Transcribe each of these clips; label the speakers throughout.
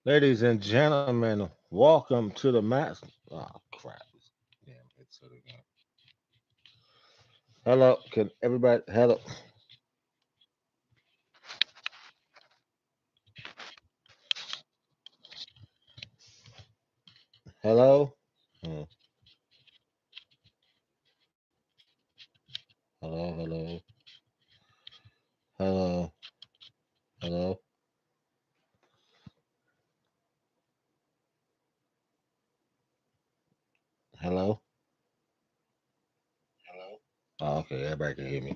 Speaker 1: Ladies and gentlemen, welcome to the match. Oh crap! Damn headset again. Hello, can everybody? Hello, hello, Hmm. hello, hello, hello, hello, hello. Oh, okay, everybody can hear me.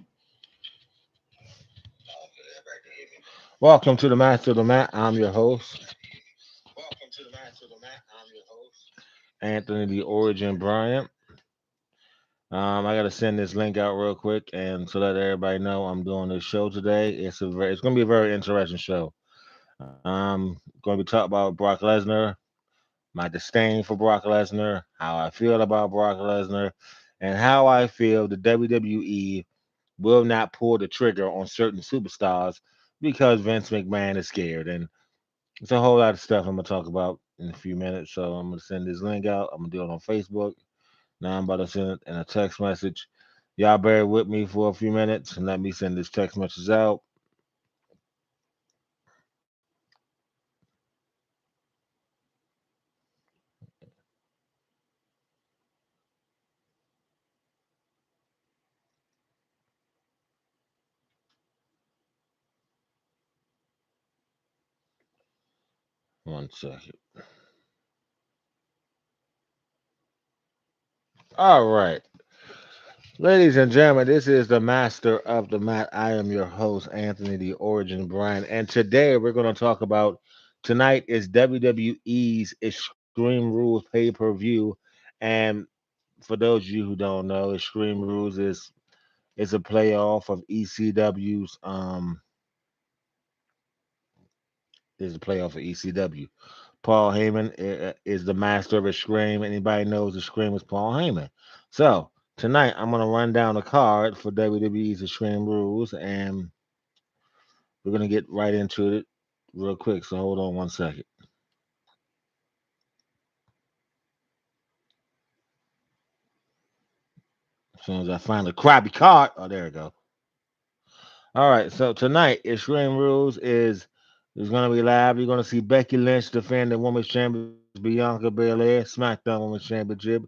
Speaker 1: Welcome to the Master of the Mat. I'm your host, Anthony the Origin Bryant. I gotta send this link out real quick and to let everybody know I'm doing this show today. It's gonna be a very interesting show. Going to be talking about Brock Lesnar, my disdain for Brock Lesnar, how I feel about Brock Lesnar, and how I feel the WWE will not pull the trigger on certain superstars because Vince McMahon is scared. And it's a whole lot of stuff I'm gonna talk about in a few minutes. So I'm gonna send this link out. I'm gonna do it on Facebook. Now I'm about to send it in a text message. Y'all bear with me for a few minutes and let me send this text message out. One second. All right. Ladies and gentlemen, this is the Master of the Mat. I am your host, Anthony the Origin Brian. And today we're going to talk about tonight is WWE's Extreme Rules pay per view. And for those of you who don't know, Extreme Rules is a playoff of ECW's is a playoff of ECW. Paul Heyman is the master of Extreme. Anybody knows Extreme is Paul Heyman. So tonight I'm gonna run down the card for WWE's Extreme Rules, and we're gonna get right into it real quick. So hold on one second. As soon as I find the crappy card, oh there we go. All right, so tonight Extreme Rules is gonna be live. You're gonna see Becky Lynch defend the Women's Championship against Bianca Belair, SmackDown Women's Championship.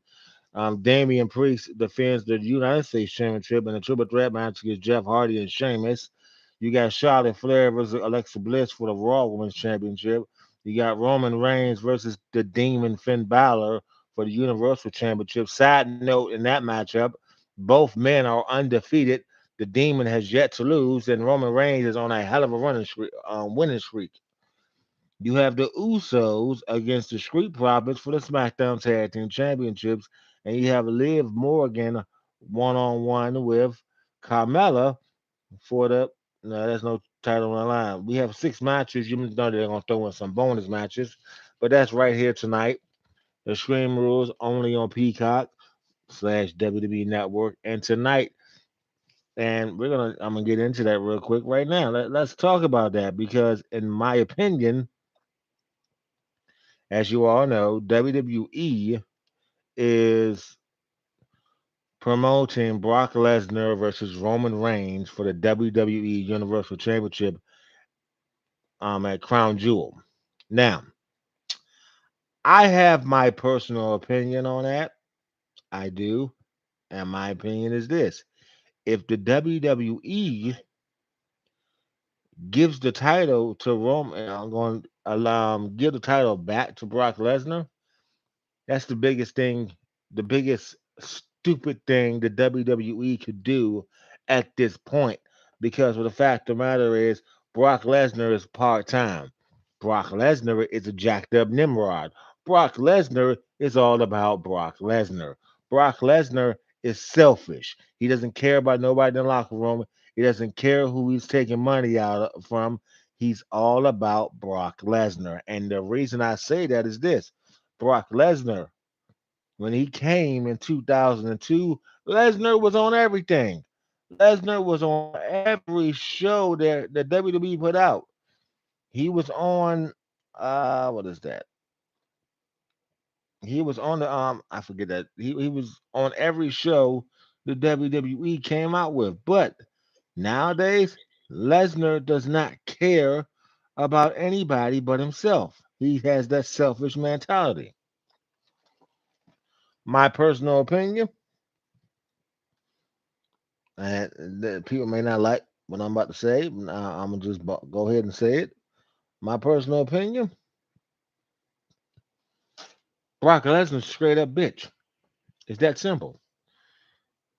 Speaker 1: Damian Priest defends the United States Championship in a triple threat match against Jeff Hardy and Sheamus. You got Charlotte Flair versus Alexa Bliss for the Raw Women's Championship. You got Roman Reigns versus the Demon Finn Balor for the Universal Championship. Side note in that matchup, both men are undefeated. The Demon has yet to lose, and Roman Reigns is on a hell of a winning streak. You have the Usos against the Street Profits for the SmackDown Tag Team Championships, and you have Liv Morgan one on one with Carmella for the. No, there's no title on the line. We have six matches. You know they're gonna throw in some bonus matches, but that's right here tonight. The Extreme Rules only on Peacock slash WWE Network, and tonight. And I'm gonna get into that real quick right now. Let's talk about that because, in my opinion, as you all know, WWE is promoting Brock Lesnar versus Roman Reigns for the WWE Universal Championship at Crown Jewel. Now, I have my personal opinion on that. I do. And my opinion is this. If the WWE gives the title to Roman, I'm going to give the title back to Brock Lesnar. That's the biggest thing, the biggest stupid thing the WWE could do at this point. Because the fact of the matter is, Brock Lesnar is part time. Brock Lesnar is a jacked up Nimrod. Brock Lesnar is all about Brock Lesnar. Brock Lesnar is selfish. He doesn't care about nobody in the locker room. He doesn't care who he's taking money from. He's all about Brock Lesnar. And the reason I say that is this: Brock Lesnar, when he came in 2002, Lesnar was on everything. Lesnar was on every show that the WWE put out. He was on. what is that? He was on the I forget that he was on every show the WWE came out with. But nowadays, Lesnar does not care about anybody but himself. He has that selfish mentality. My personal opinion, and the people may not like what I'm about to say. I'm gonna just go ahead and say it. My personal opinion, Brock Lesnar straight up bitch. It's that simple.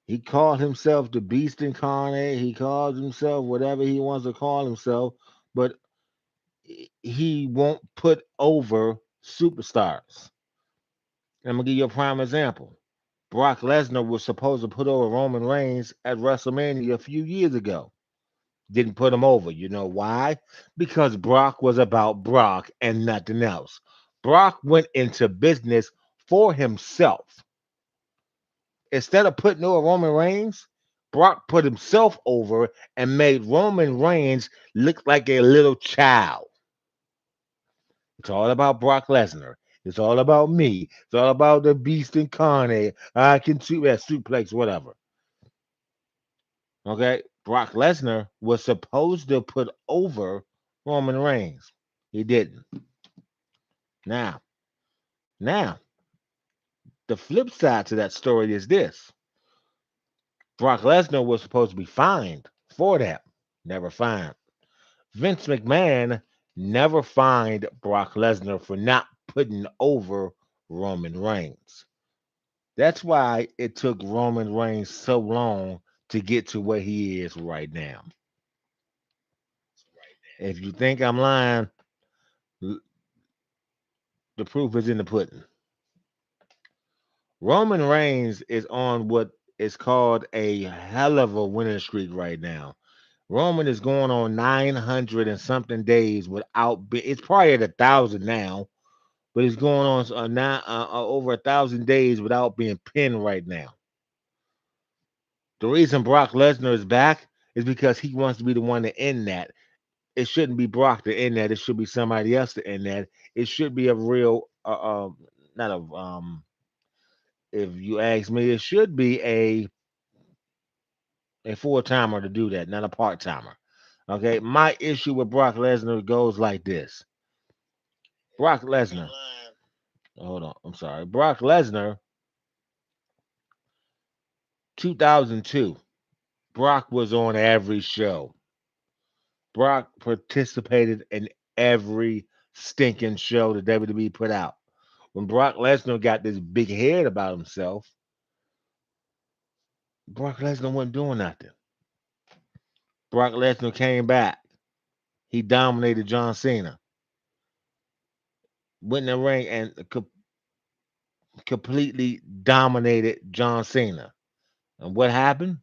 Speaker 1: He called himself the Beast Incarnate. He calls himself whatever he wants to call himself, but he won't put over superstars. I'm gonna give you a prime example. Brock Lesnar was supposed to put over Roman Reigns at WrestleMania a few years ago. Didn't put him over. You know why? Because Brock was about Brock and nothing else. Brock went into business for himself. Instead of putting over Roman Reigns, Brock put himself over and made Roman Reigns look like a little child. It's all about Brock Lesnar. It's all about me. It's all about the beast incarnate. I can suplex, whatever. Okay? Brock Lesnar was supposed to put over Roman Reigns. He didn't. Now, now, the flip side to that story is this. Brock Lesnar was supposed to be fined for that. Never fined. Vince McMahon never fined Brock Lesnar for not putting over Roman Reigns. That's why it took Roman Reigns so long to get to where he is right now. If you think I'm lying, l- the proof is in the pudding. Roman Reigns is on what is called a hell of a winning streak right now. Roman is going on 900 and something days without it's probably at 1,000 now, but he's going on over 1,000 days without being pinned right now. The reason Brock Lesnar is back is because he wants to be the one to end that. It shouldn't be Brock to end that. It should be somebody else to end that. It should be a real, not a if you ask me, it should be a full timer to do that, not a part timer. Okay, my issue with Brock Lesnar goes like this. Brock Lesnar, hold on, I'm sorry. Brock Lesnar, 2002. Brock was on every show. Brock participated in every stinking show the WWE put out. When Brock Lesnar got this big head about himself, Brock Lesnar wasn't doing nothing. Brock Lesnar came back. He dominated John Cena. Went in the ring and completely dominated John Cena. And what happened?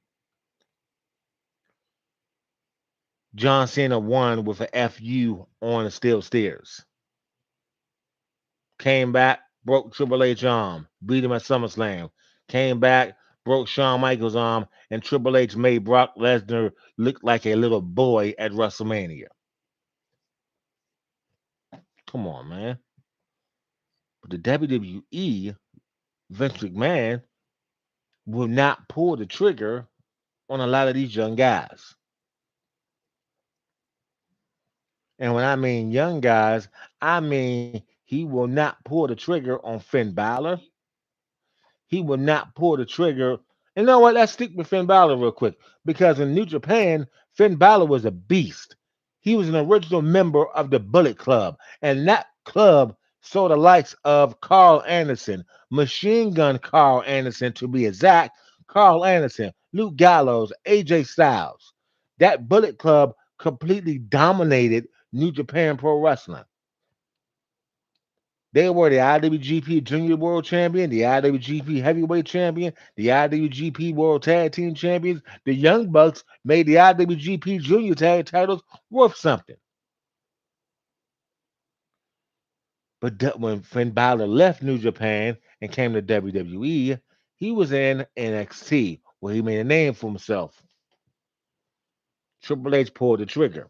Speaker 1: John Cena won with a FU on the steel stairs. Came back, broke Triple H arm, beat him at SummerSlam. Came back, broke Shawn Michaels' arm, and Triple H made Brock Lesnar look like a little boy at WrestleMania. Come on, man. But the WWE, Vince McMahon, will not pull the trigger on a lot of these young guys. And when I mean young guys, I mean he will not pull the trigger on Finn Balor. He would not pull the trigger. And you know what? Let's stick with Finn Balor real quick. Because in New Japan, Finn Balor was a beast. He was an original member of the Bullet Club. And that club saw the likes of Carl Anderson, Machine Gun Carl Anderson to be exact, Carl Anderson, Luke Gallows, AJ Styles. That Bullet Club completely dominated New Japan Pro Wrestling. They were the IWGP Junior World Champion, the IWGP Heavyweight Champion, the IWGP World Tag Team Champions. The Young Bucks made the IWGP Junior Tag titles worth something. But when Finn Balor left New Japan and came to WWE, he was in NXT, where he made a name for himself. Triple H pulled the trigger.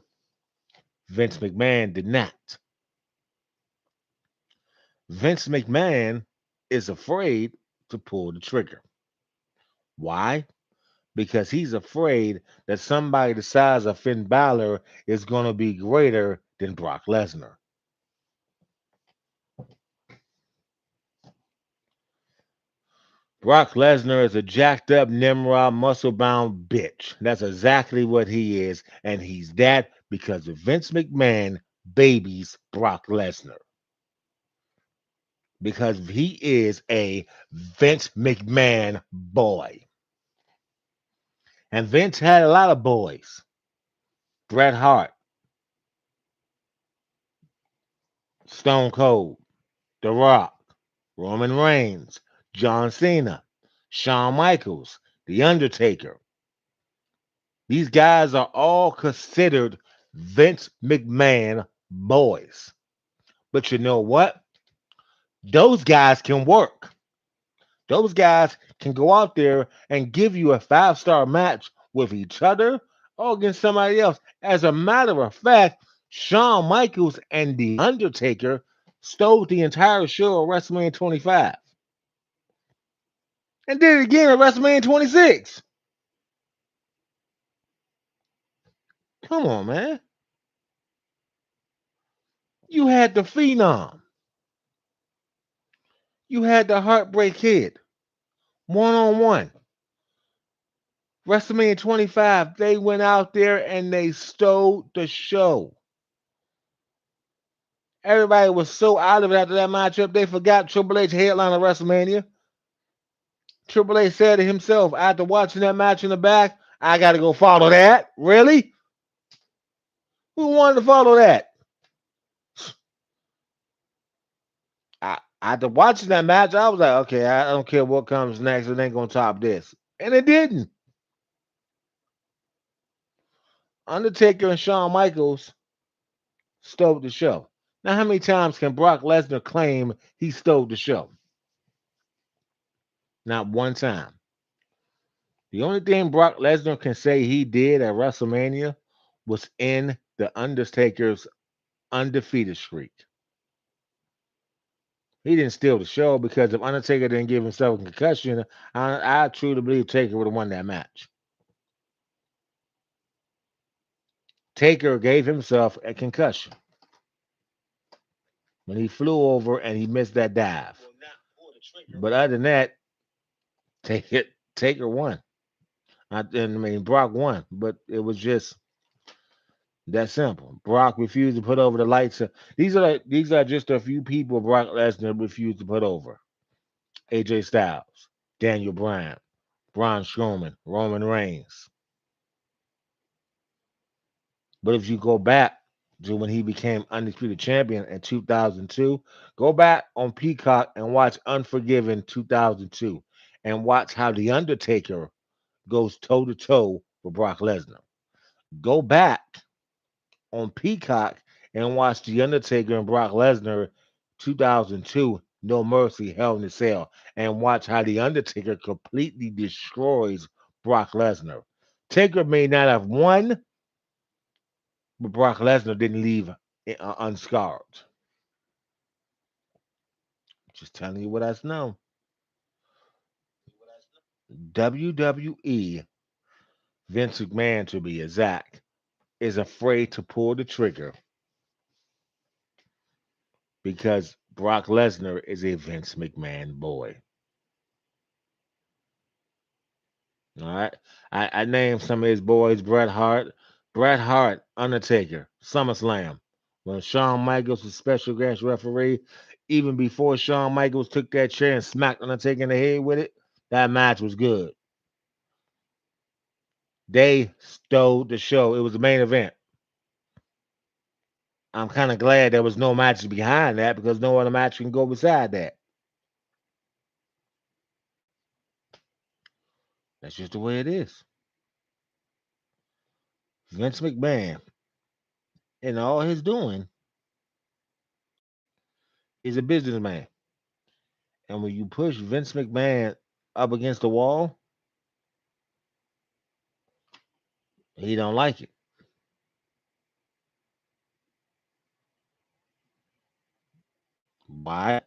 Speaker 1: Vince McMahon did not. Vince McMahon is afraid to pull the trigger. Why? Because he's afraid that somebody the size of Finn Balor is going to be greater than Brock Lesnar. Brock Lesnar is a jacked up Nimrod, muscle bound bitch. That's exactly what he is. And he's that because of Vince McMahon babies Brock Lesnar. Because he is a Vince McMahon boy. And Vince had a lot of boys. Bret Hart, Stone Cold, The Rock, Roman Reigns, John Cena, Shawn Michaels, The Undertaker. These guys are all considered Vince McMahon boys. But you know what? Those guys can work. Those guys can go out there and give you a 5-star match with each other or against somebody else. As a matter of fact, Shawn Michaels and The Undertaker stole the entire show of WrestleMania 25 and did it again at WrestleMania 26. Come on, man. You had the Phenom. You had the Heartbreak Kid. One on one. WrestleMania 25, they went out there and they stole the show. Everybody was so out of it after that matchup, they forgot Triple H headline of WrestleMania. Triple H said to himself after watching that match in the back, I got to go follow that. Really? Who wanted to follow that? After watching that match, I was like, okay, I don't care what comes next. It ain't going to top this. And it didn't. Undertaker and Shawn Michaels stole the show. Now, how many times can Brock Lesnar claim he stole the show? Not one time. The only thing Brock Lesnar can say he did at WrestleMania was in the Undertaker's undefeated streak. He didn't steal the show because if Undertaker didn't give himself a concussion, I truly believe Taker would have won that match. Taker gave himself a concussion when he flew over and he missed that dive. But other than that, Taker won. Brock won, but it was just that simple. Brock refused to put over the lights. These are just a few people Brock Lesnar refused to put over. AJ Styles, Daniel Bryan, Braun Strowman, Roman Reigns. But if you go back to when he became undisputed champion in 2002, go back on Peacock and watch Unforgiven 2002 and watch how The Undertaker goes toe to toe with Brock Lesnar. Go back on Peacock and watch The Undertaker and Brock Lesnar 2002 No Mercy Hell in a Cell and watch how The Undertaker completely destroys Brock Lesnar. Taker may not have won, but Brock Lesnar didn't leave unscarred. Just telling you what I know. WWE, Vince McMahon to be exact, is afraid to pull the trigger because Brock Lesnar is a Vince McMahon boy. All right. I named some of his boys Bret Hart, Undertaker, SummerSlam. When Shawn Michaels was special guest referee, even before Shawn Michaels took that chair and smacked Undertaker in the head with it, that match was good. They stole the show. It was the main event. I'm kind of glad there was no matches behind that because no other match can go beside that. That's just the way it is. Vince McMahon, in all his doing, is a businessman. And when you push Vince McMahon up against the wall, he don't like it. Why?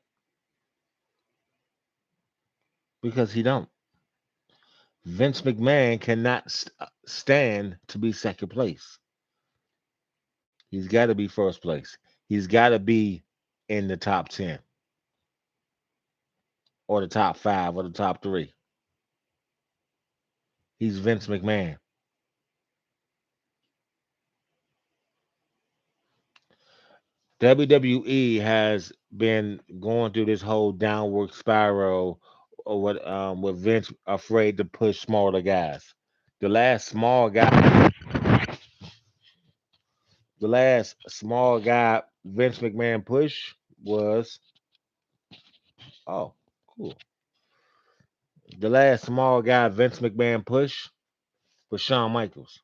Speaker 1: because he don't. Vince McMahon cannot stand to be second place. He's got to be first place. He's got to be in the top 10 or the top 5 or the top 3. He's Vince McMahon. WWE has been going through this whole downward spiral or what with Vince afraid to push smaller guys. The last small guy the last small guy Vince McMahon push was oh cool. The last small guy Vince McMahon push was Shawn Michaels.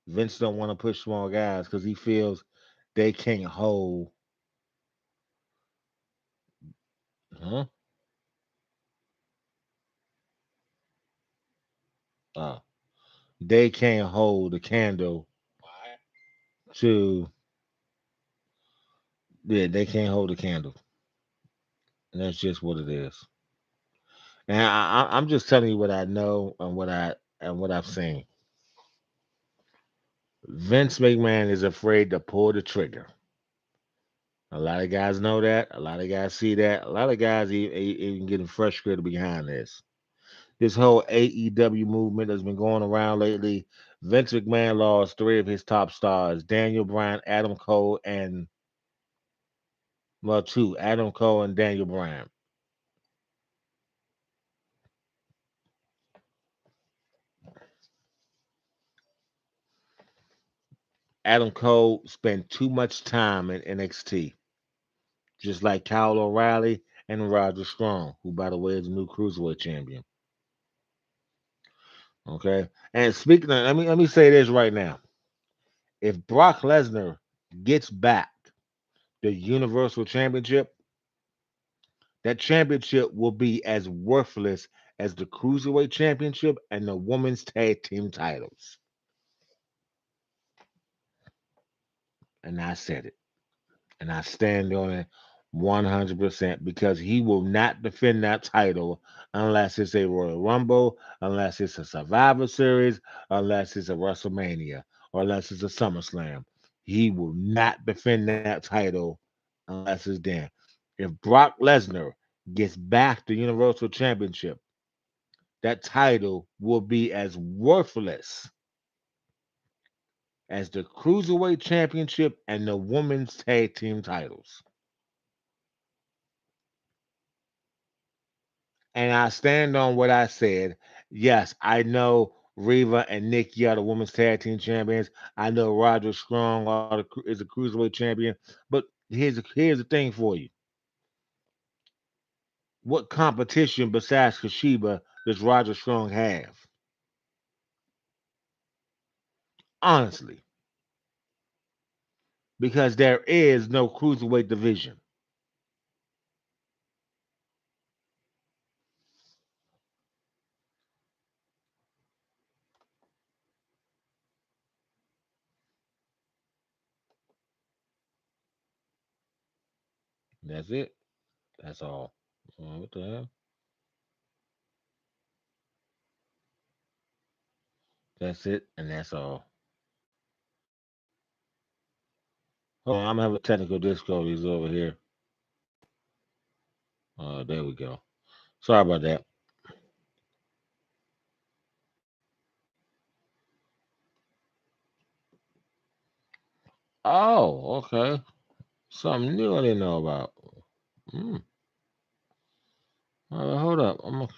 Speaker 1: Vince don't want to push small guys because he feels they can't hold huh? Uh, they can't hold the candle to yeah, they can't hold the candle. And that's just what it is. And I'm just telling you what I know and what I've seen. Vince McMahon is afraid to pull the trigger. A lot of guys know that. A lot of guys see that. A lot of guys even getting frustrated behind this. This whole AEW movement has been going around lately. Vince McMahon lost 3 of his top stars: Daniel Bryan, Adam Cole, and well, two: Adam Cole and Daniel Bryan. Adam Cole spent too much time in NXT, just like Kyle O'Reilly and Roger Strong, who, by the way, is the new cruiserweight champion. Okay, and speaking of, let me say this right now: if Brock Lesnar gets back the Universal Championship, that championship will be as worthless as the Cruiserweight Championship and the Women's Tag Team titles. And I said it. And I stand on it 100% because he will not defend that title unless it's a Royal Rumble, unless it's a Survivor Series, unless it's a WrestleMania, or unless it's a SummerSlam. He will not defend that title unless it's then. If Brock Lesnar gets back the Universal Championship, that title will be as worthless as the Cruiserweight Championship and the Women's Tag Team titles. And I stand on what I said. Yes, I know Reva and Nikki are the Women's Tag Team champions. I know Roger Strong is a Cruiserweight champion. But here's the thing for you. What competition besides Kashiba does Roger Strong have? Honestly, because there is no cruiserweight division. That's it. That's all. What the hell? That's it, and that's all. Hold on, I'm having technical difficulties over here. There we go. Sorry about that. Oh, okay. Something new I didn't know about. Mm. All right, hold up. All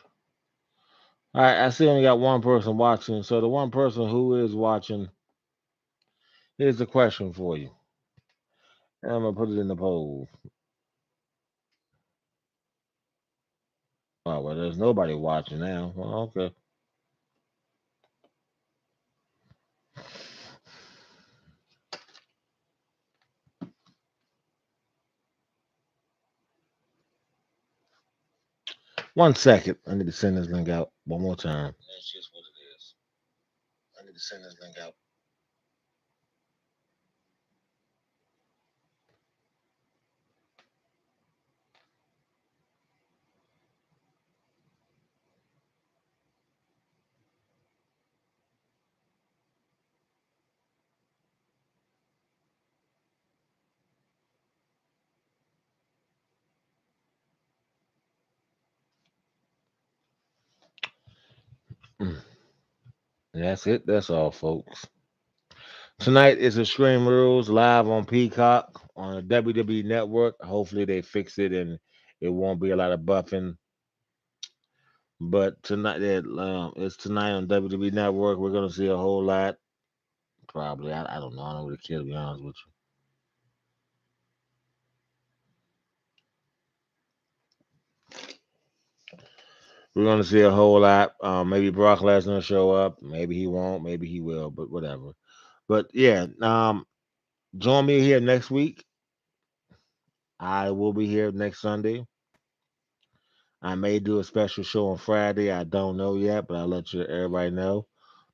Speaker 1: right, I see only got one person watching. So the one person who is watching, here's the question for you. And I'm gonna put it in the poll. Oh well, there's nobody watching now. Well, okay. One second. I need to send this link out one more time. That's just what it is. I need to send this link out. That's it. That's all, folks. Tonight is Extreme Rules live on Peacock on the WWE Network. Hopefully they fix it and it won't be a lot of buffing. But tonight, it's tonight on WWE Network. We're gonna see a whole lot. Probably, I don't know. I don't really care to be honest with you. We're gonna see a whole lot. Maybe Brock Lesnar will show up. Maybe he won't. Maybe he will. But whatever. But yeah, join me here next week. I will be here next Sunday. I may do a special show on Friday. I don't know yet, but I'll let everybody know.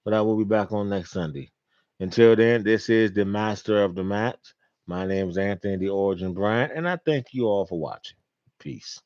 Speaker 1: But I will be back on next Sunday. Until then, this is the Master of the Match. My name is Anthony the Origin Bryant, and I thank you all for watching. Peace.